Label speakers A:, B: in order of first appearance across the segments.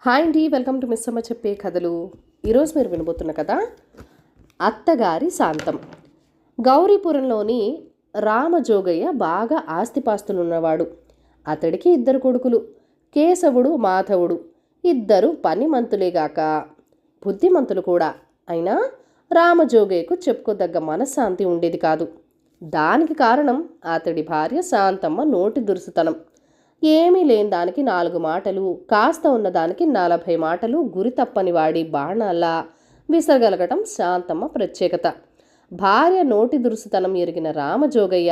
A: Hi అండి, welcome to miss అమ్మ చెప్పే కథలు. ఈరోజు మీరు వినబోతున్న కథ అత్తగారి శాంతం. గౌరీపురంలోని రామజోగయ్య బాగా ఆస్తిపాస్తులున్నవాడు. అతడికి ఇద్దరు కొడుకులు, కేశవుడు, మాధవుడు. ఇద్దరు పనిమంతులేగాక బుద్ధిమంతులు కూడా. అయినా రామజోగయ్యకు చెప్పుకోదగ్గ మనశ్శాంతి ఉండేది కాదు. దానికి కారణం అతడి భార్య శాంతమ్మ నోటి దురుసుతనం. ఏమీ లేని దానికి 4 మాటలు, కాస్త ఉన్నదానికి 40 మాటలు గురి తప్పని వాడి బాణాల్లా విసరగలగటం శాంతమ్మ ప్రత్యేకత. భార్య నోటి దురుసుతనం ఎరిగిన రామజోగయ్య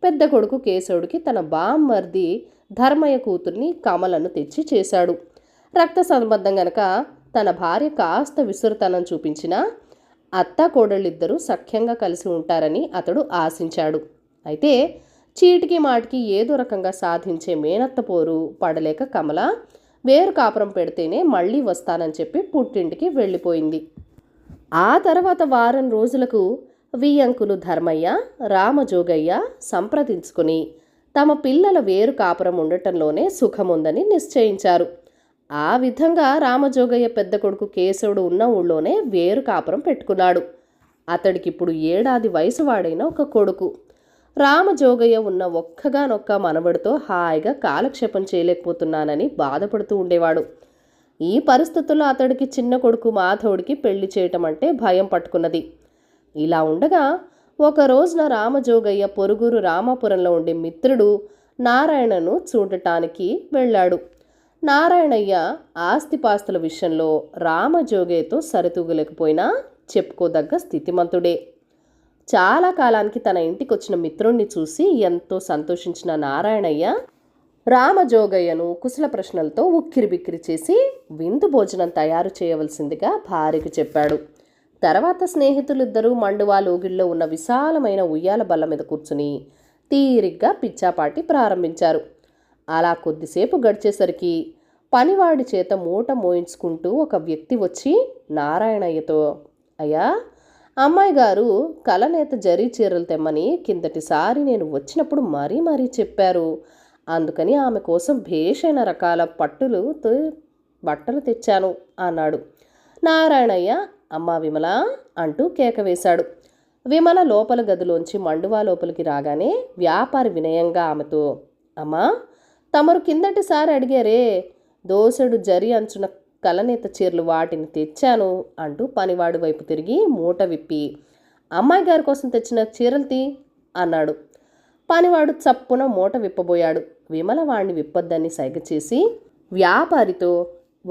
A: పెద్ద కొడుకు కేశవుడికి తన బామ్మర్ది ధర్మయ్య కూతుర్ని కమలను తెచ్చి చేశాడు. రక్త సంబంధం గనక తన భార్య కాస్త విసురుతనం చూపించినా అత్త కోడళ్ళిద్దరూ సఖ్యంగా కలిసి ఉంటారని అతడు ఆశించాడు. అయితే చీటికి మాటికి ఏదో రకంగా సాధించే మేనత్త పోరు పడలేక కమల వేరు కాపురం పెడితేనే మళ్ళీ వస్తానని చెప్పి పుట్టింటికి వెళ్ళిపోయింది. ఆ తర్వాత వారం రోజులకు వియ్యంకులు ధర్మయ్య, రామజోగయ్య సంప్రదించుకుని తమ పిల్లల వేరు కాపురం ఉండటంలోనే సుఖముందని నిశ్చయించారు. ఆ విధంగా రామజోగయ్య పెద్ద కొడుకు కేశవుడు ఉన్న ఊళ్ళోనే వేరు కాపురం పెట్టుకున్నాడు. అతడికిప్పుడు 7 ఏళ్ల వయసు వాడైన ఒక కొడుకు. రామజోగయ్య ఉన్న ఒక్కగానొక్క మనవడితో హాయిగా కాలక్షేపం చేయలేకపోతున్నానని బాధపడుతూ ఉండేవాడు. ఈ పరిస్థితుల్లో అతడికి చిన్న కొడుకు మాధవుడికి పెళ్లి చేయటం అంటే భయం పట్టుకున్నది. ఇలా ఉండగా ఒక రోజున రామజోగయ్య పొరుగురు రామాపురంలో ఉండే మిత్రుడు నారాయణను చూడటానికి వెళ్ళాడు. నారాయణయ్య ఆస్తిపాస్తుల విషయంలో రామజోగయ్యతో సరితూగలేకపోయినా చెప్పుకోదగ్గ స్థితిమంతుడే. చాలా కాలానికి తన ఇంటికి వచ్చిన మిత్రుణ్ణి చూసి ఎంతో సంతోషించిన నారాయణయ్య రామజోగయ్యను కుశల ప్రశ్నలతో ఉక్కిరిబిక్కిరి చేసి విందు భోజనం తయారు చేయవలసిందిగా భార్యకు చెప్పాడు. తర్వాత స్నేహితులిద్దరూ మండువా లోగిల్లో ఉన్న విశాలమైన ఉయ్యాల బల్ల మీద కూర్చుని తీరిగ్గా పిచ్చాపాటి ప్రారంభించారు. అలా కొద్దిసేపు గడిచేసరికి పనివాడి చేత మూట మోయించుకుంటూ ఒక వ్యక్తి వచ్చి నారాయణయ్యతో, అయ్యా, అమ్మాయి గారు కలనేత జరీ చీరలు తెమ్మని కిందటిసారి నేను వచ్చినప్పుడు మరీ చెప్పారు. అందుకని ఆమె కోసం భేషైన రకాల బట్టలు తెచ్చాను అన్నాడు. నారాయణయ్య అమ్మా విమల అంటూ కేక వేశాడు. విమల లోపల గదిలోంచి మండువా లోపలికి రాగానే వ్యాపారి వినయంగా ఆమెతో, అమ్మా, తమరు కిందటిసారి అడిగారే దోసెడు జరి అంచున కలనేత చీరలు, వాటిని తెచ్చాను అంటూ పనివాడి వైపు తిరిగి మూట విప్పి, అమ్మాయి గారి కోసం తెచ్చిన చీరలు తీ అన్నాడు. పనివాడు చప్పున మూట విప్పబోయాడు. విమల వాణ్ణి విప్పొద్దని సైగ చేసి వ్యాపారితో,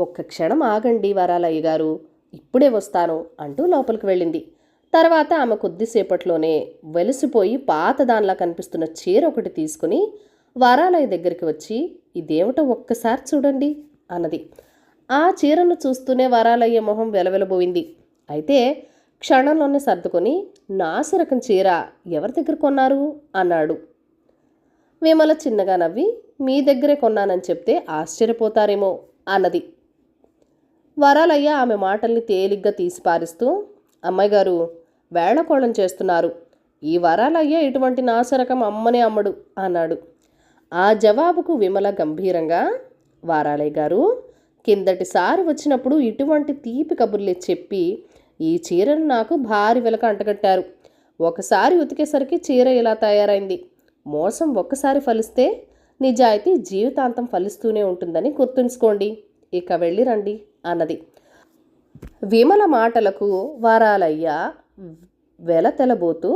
A: ఒక్క క్షణం ఆగండి వరాలయ్య గారు, ఇప్పుడే వస్తాను అంటూ లోపలికి వెళ్ళింది. తర్వాత ఆమె కొద్దిసేపట్లోనే వెలిసిపోయి పాతదానిలా కనిపిస్తున్న చీర ఒకటి తీసుకుని వరాలయ్య దగ్గరికి వచ్చి, ఇదేమిటో ఒక్కసారి చూడండి అన్నది. ఆ చీరను చూస్తూనే వరాలయ్య మొహం వెలవెలబోయింది. అయితే క్షణంలోనే సర్దుకొని, నాసిరకం చీర ఎవరి దగ్గర కొన్నారు అన్నాడు. విమల చిన్నగా నవ్వి, మీ దగ్గరే కొన్నానని చెప్తే ఆశ్చర్యపోతారేమో అన్నది. వరాలయ్య ఆమె మాటల్ని తేలిగ్గా తీసిపారిస్తూ, అమ్మాయి గారు వేళకోళం చేస్తున్నారు. ఈ వరాలయ్య ఇటువంటి నాసిరకం అమ్మనే అమ్మడు అన్నాడు. ఆ జవాబుకు విమల గంభీరంగా, వరాలయ్య గారు కిందటిసారి వచ్చినప్పుడు ఇటువంటి తీపి కబుర్లే చెప్పి ఈ చీరను నాకు భారీ వెలక అంటగట్టారు. ఒకసారి ఉతికేసరికి చీర ఇలా తయారైంది. మోసం ఒక్కసారి ఫలిస్తే నిజాయితీ జీవితాంతం ఫలిస్తూనే ఉంటుందని గుర్తుంచుకోండి. ఇక వెళ్ళి రండి అన్నది. విమల మాటలకు వరాలయ్య వెలతెలబోతూ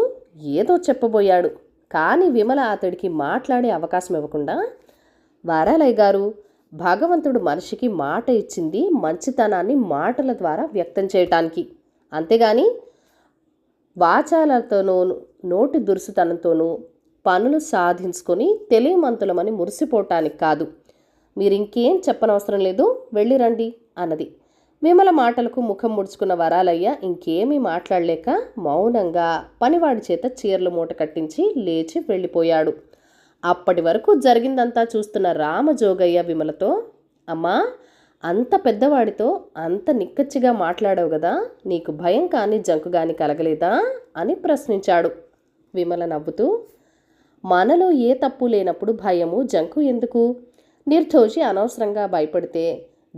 A: ఏదో చెప్పబోయాడు. కానీ విమల అతడికి మాట్లాడే అవకాశం ఇవ్వకుండా, వరాలయ్య గారు, భగవంతుడు మనిషికి మాట ఇచ్చింది మంచితనాన్ని మాటల ద్వారా వ్యక్తం చేయటానికి, అంతేగాని వాచాలతోనూ నోటి దురుసుతనంతోనూ పనులు సాధించుకొని తెలియమంతులమని మురిసిపోవటానికి కాదు. మీరు ఇంకేం చెప్పనవసరం లేదు, వెళ్ళిరండి అన్నది. విమల మాటలకు ముఖం ముడుచుకున్న వరాలయ్య ఇంకేమీ మాట్లాడలేక మౌనంగా పనివాడి చేత చీరలు మూట కట్టించి లేచి వెళ్ళిపోయాడు. అప్పటి వరకు జరిగిందంతా చూస్తున్న రామజోగయ్య విమలతో, అమ్మా, అంత పెద్దవాడితో అంత నిక్కచ్చిగా మాట్లాడావు కదా, నీకు భయం కానీ జంకు కానీ కలగలేదా అని ప్రశ్నించాడు. విమల నవ్వుతూ, మనలో ఏ తప్పు లేనప్పుడు భయము జంకు ఎందుకు? నిర్దోషి అనవసరంగా భయపడితే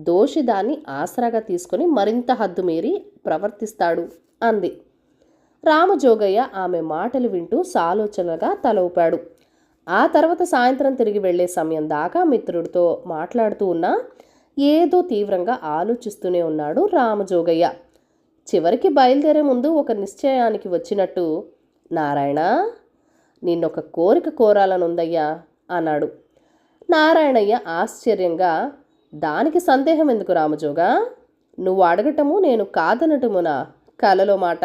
A: దోషి దాన్ని ఆసరాగా తీసుకొని మరింత హద్దు మీరి ప్రవర్తిస్తాడు అంది. రామజోగయ్య ఆమె మాటలు వింటూ సాలోచనగా తల ఊపాడు. ఆ తర్వాత సాయంత్రం తిరిగి వెళ్లే సమయం దాకా మిత్రుడితో మాట్లాడుతూ ఉన్నా ఏదో తీవ్రంగా ఆలోచిస్తూనే ఉన్నాడు రామజోగయ్య. చివరికి బయలుదేరే ముందు ఒక నిశ్చయానికి వచ్చినట్టు, నారాయణ, నిన్నొక కోరిక కోరాలనుందయ్యా అన్నాడు. నారాయణయ్య ఆశ్చర్యంగా, దానికి సందేహం ఎందుకు రామజోగా? నువ్వు అడగటము నేను కాదనటమునా? కలలో మాట.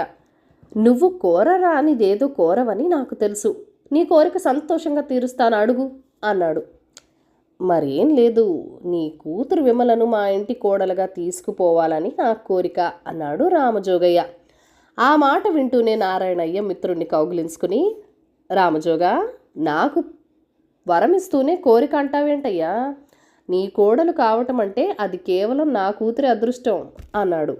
A: నువ్వు కోరరానిదేదో కోరవని నాకు తెలుసు. నీ కోరిక సంతోషంగా తీరుస్తాను, అడుగు అన్నాడు. మరేం లేదు, నీ కూతురు విమలను మా ఇంటి కోడలుగా తీసుకుపోవాలని నా కోరిక అన్నాడు రామజోగయ్య. ఆ మాట వింటూనే నారాయణయ్య మిత్రుడిని కౌగిలించుకుని, రామజోగా, నాకు వరమిస్తూనే కోరిక అంటావేంటయ్యా? నీ కోడలు కావటం అంటే అది కేవలం నా కూతురి అదృష్టం అన్నాడు.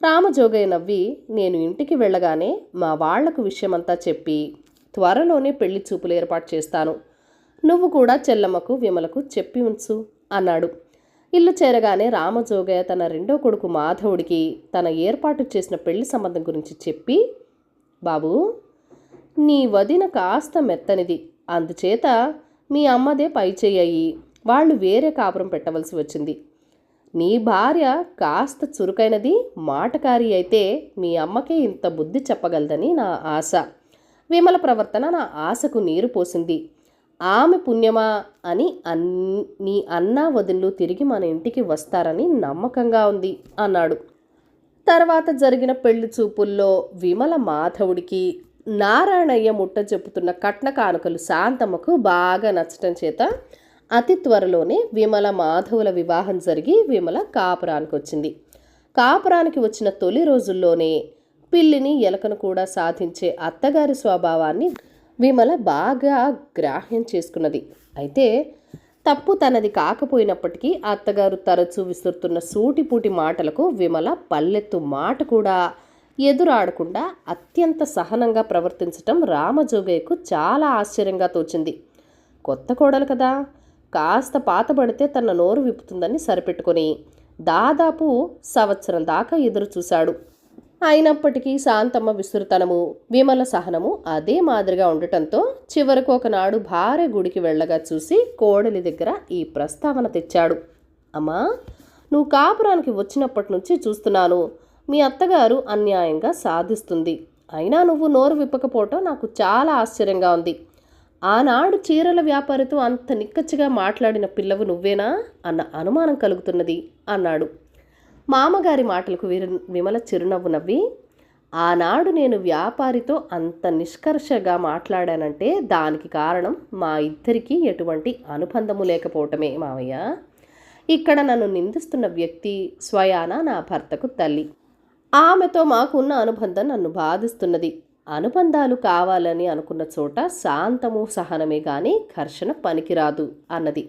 A: రామజోగయ్య నవ్వి, నేను ఇంటికి వెళ్ళగానే మా వాళ్లకు విషయమంతా చెప్పి త్వరలోనే పెళ్లి చూపులు ఏర్పాటు చేస్తాను. నువ్వు కూడా చెల్లమ్మకు విమలకు చెప్పి ఉంచు అన్నాడు. ఇల్లు చేరగానే రామజోగయ్య తన రెండో కొడుకు మాధవుడికి తన ఏర్పాటు చేసిన పెళ్లి సంబంధం గురించి చెప్పి, బాబు, నీ వదిన కాస్త మెత్తనిది, అందుచేత మీ అమ్మదే పైచేయి, వాళ్ళు వేరే కాపురం పెట్టవలసి వచ్చింది. నీ భార్య కాస్త చురుకైనది, మాటకారి అయితే మీ అమ్మకే ఇంత బుద్ధి చెప్పగలదని నా ఆశ. విమల ప్రవర్తన నా ఆశకు నీరు పోసింది. ఆమె పుణ్యమా అని నీ అన్నా వదినలు తిరిగి మన ఇంటికి వస్తారని నమ్మకంగా ఉంది అన్నాడు. తర్వాత జరిగిన పెళ్లి చూపుల్లో విమల మాధవుడికి నారాయణయ్య ముట్ట చెప్పుతున్న కట్న కానుకలు శాంతమ్మకు బాగా నచ్చటం చేత అతి త్వరలోనే విమల మాధవుల వివాహం జరిగి విమల కాపురానికి వచ్చింది. కాపురానికి వచ్చిన తొలి రోజుల్లోనే పిల్లిని ఎలకను కూడా సాధించే అత్తగారి స్వభావాన్ని విమల బాగా గ్రాహ్యం చేసుకున్నది. అయితే తప్పు తనది కాకపోయినప్పటికీ అత్తగారు తరచూ విసురుతున్న సూటిపూటి మాటలకు విమల పల్లెత్తు మాట కూడా ఎదురాడకుండా అత్యంత సహనంగా ప్రవర్తించటం రామజోగయ్యకు చాలా ఆశ్చర్యంగా తోచింది. కొత్త కోడలు కదా, కాస్త పాతబడితే తన నోరు విప్పుతుందని సరిపెట్టుకొని దాదాపు సంవత్సరం దాకా ఎదురు చూశాడు. అయినప్పటికీ శాంతమ్మ విసురుతనము, విమల సహనము అదే మాదిరిగా ఉండటంతో చివరకు ఒకనాడు భార్య గుడికి వెళ్ళగా చూసి కోడలి దగ్గర ఈ ప్రస్తావన తెచ్చాడు. అమ్మా, నువ్వు కాపురానికి వచ్చినప్పటి నుంచి చూస్తున్నాను, మీ అత్తగారు అన్యాయంగా సాధిస్తుంది. అయినా నువ్వు నోరు విప్పకపోవటం నాకు చాలా ఆశ్చర్యంగా ఉంది. ఆనాడు చీరల వ్యాపారితో అంత నిక్కచ్చిగా మాట్లాడిన పిల్లవు నువ్వేనా అన్న అనుమానం కలుగుతున్నది అన్నాడు. మామగారి మాటలకు విమల చిరునవ్వు నవ్వి, ఆనాడు నేను వ్యాపారితో అంత నిష్కర్షగా మాట్లాడానంటే దానికి కారణం మా ఇద్దరికీ ఎటువంటి అనుబంధము లేకపోవటమే మావయ్య. ఇక్కడ నన్ను నిందిస్తున్న వ్యక్తి స్వయాన నా భర్తకు తల్లి. ఆమెతో మాకున్న అనుబంధం నన్ను బాధిస్తున్నది. అనుబంధాలు కావాలని అనుకున్న చోట శాంతము సహనమే గాని ఘర్షణ పనికిరాదు అన్నది.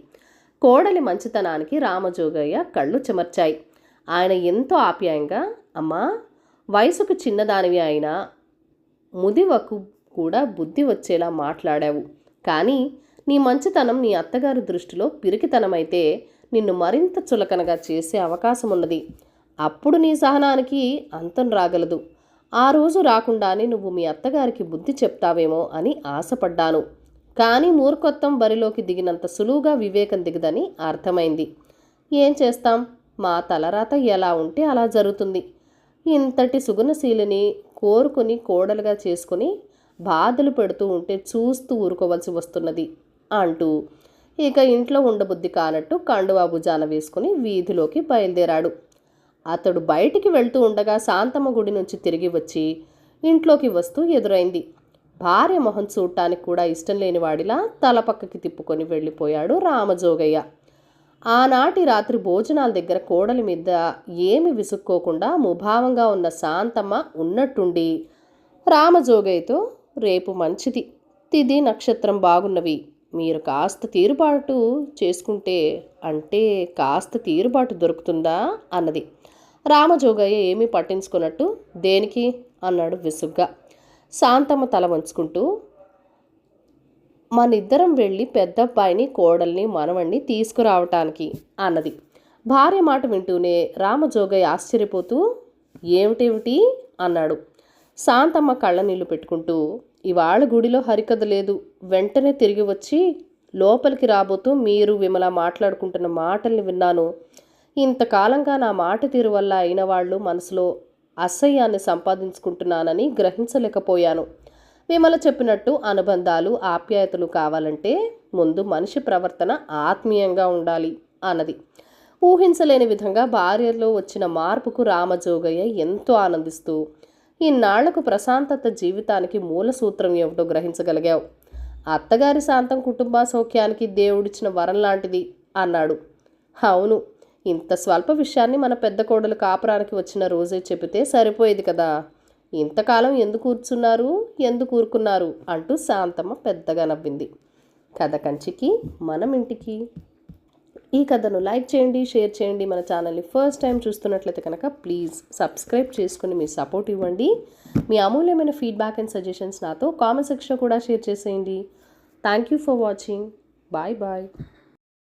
A: కోడలి మంచితనానికి రామజోగయ్య కళ్ళు చెమర్చాయి. ఆయన ఎంతో ఆప్యాయంగా, అమ్మా, వయసుకు చిన్నదానివి అయినా ముదివకు కూడా బుద్ధి వచ్చేలా మాట్లాడావు. కానీ నీ మంచితనం నీ అత్తగారి దృష్టిలో పిరికితనమైతే నిన్ను మరింత చులకనగా చేసే అవకాశం ఉన్నది. అప్పుడు నీ సహనానికి అంతం రాగలదు. ఆ రోజు రాకుండానే నువ్వు మీ అత్తగారికి బుద్ధి చెప్తావేమో అని ఆశపడ్డాను. కానీ మూర్ఖత్వం బరిలోకి దిగినంత సులువుగా వివేకం దిగదని అర్థమైంది. ఏం చేస్తాం, మా తలరాత ఎలా ఉంటే అలా జరుగుతుంది. ఇంతటి సుగుణశీలిని కోరుకొని కోడలుగా చేసుకుని బాధలు పెడుతూ ఉంటే చూస్తూ ఊరుకోవలసి వస్తున్నది అంటూ ఇక ఇంట్లో ఉండబుద్ధి కానట్టు కండువా భుజాన వేసుకుని వీధిలోకి బయలుదేరాడు. అతడు బయటికి వెళ్తూ ఉండగా శాంతమ్మ గుడి నుంచి తిరిగి వచ్చి ఇంట్లోకి వస్తూ ఎదురైంది. భార్య మొహం చూడటానికి కూడా ఇష్టం లేని వాడిలా తల పక్కకి తిప్పుకొని వెళ్ళిపోయాడు రామజోగయ్య. ఆనాటి రాత్రి భోజనాల దగ్గర కోడలి మీద ఏమి విసుక్కోకుండా ముభావంగా ఉన్న శాంతమ్మ ఉన్నట్టుండి రామజోగయ్యతో, రేపు మంచిది, తిథి నక్షత్రం బాగున్నవి, మీరు కాస్త తీరుబాటు చేసుకుంటే అంటే కాస్త తీరుబాటు దొరుకుతుందా అన్నది. రామజోగయ్య ఏమీ పట్టించుకున్నట్టు, దేనికి అన్నాడు విసుగ్గా. శాంతమ్మ తల వంచుకుంటూ, మనిద్దరం వెళ్ళి పెద్దబ్బాయిని కోడల్ని మనవణ్ణి తీసుకురావటానికి అన్నది. భార్య మాట వింటూనే రామజోగయ్య ఆశ్చర్యపోతూ ఏమిటేమిటి అన్నాడు. శాంతమ్మ కళ్ళనీళ్లు పెట్టుకుంటూ ఇవాళ గుడిలో హరికథ లేదు, వెంటనే తిరిగి వచ్చి లోపలికి రాబోతూ మీరు విమల మాట్లాడుకుంటున్న మాటల్ని విన్నాను. ఇంతకాలంగా నా మాట తీరు వల్ల అయిన వాళ్ళు మనసులో అసహ్యాన్ని సంపాదించుకుంటున్నానని గ్రహించలేకపోయాను. విమల చెప్పినట్టు అనుబంధాలు ఆప్యాయతలు కావాలంటే ముందు మనిషి ప్రవర్తన ఆత్మీయంగా ఉండాలి అన్నది. ఊహించలేని విధంగా భార్యలో వచ్చిన మార్పుకు రామజోగయ్య ఎంతో ఆనందిస్తూ ఇన్నాళ్లకు ప్రశాంతత జీవితానికి మూల సూత్రం ఏమిటో గ్రహించగలిగావు. అత్తగారి శాంతం కుటుంబ సౌఖ్యానికి దేవుడిచ్చిన వరం లాంటిది అన్నాడు. అవును, ఇంత స్వల్ప విషయాన్ని మన పెద్ద కోడలు కాపురానికి వచ్చిన రోజే చెబితే సరిపోయేది కదా. ఇంతకాలం ఎందుకు కూర్చున్నారు, ఎందుకు ఊరుకున్నారు అంటూ శాంతమ్మ పెద్దగా నవ్వింది. కథ కంచికి మనం ఇంటికి. ఈ కథను లైక్ చేయండి, షేర్ చేయండి. మన ఛానల్ని ఫస్ట్ టైం చూస్తున్నట్లయితే కనుక ప్లీజ్ సబ్స్క్రైబ్ చేసుకుని మీ సపోర్ట్ ఇవ్వండి. మీ అమూల్యమైన ఫీడ్బ్యాక్ అండ్ సజెషన్స్ నాతో కామెంట్ సెక్షన్లో కూడా షేర్ చేసేయండి. Thank you for watching. Bye bye.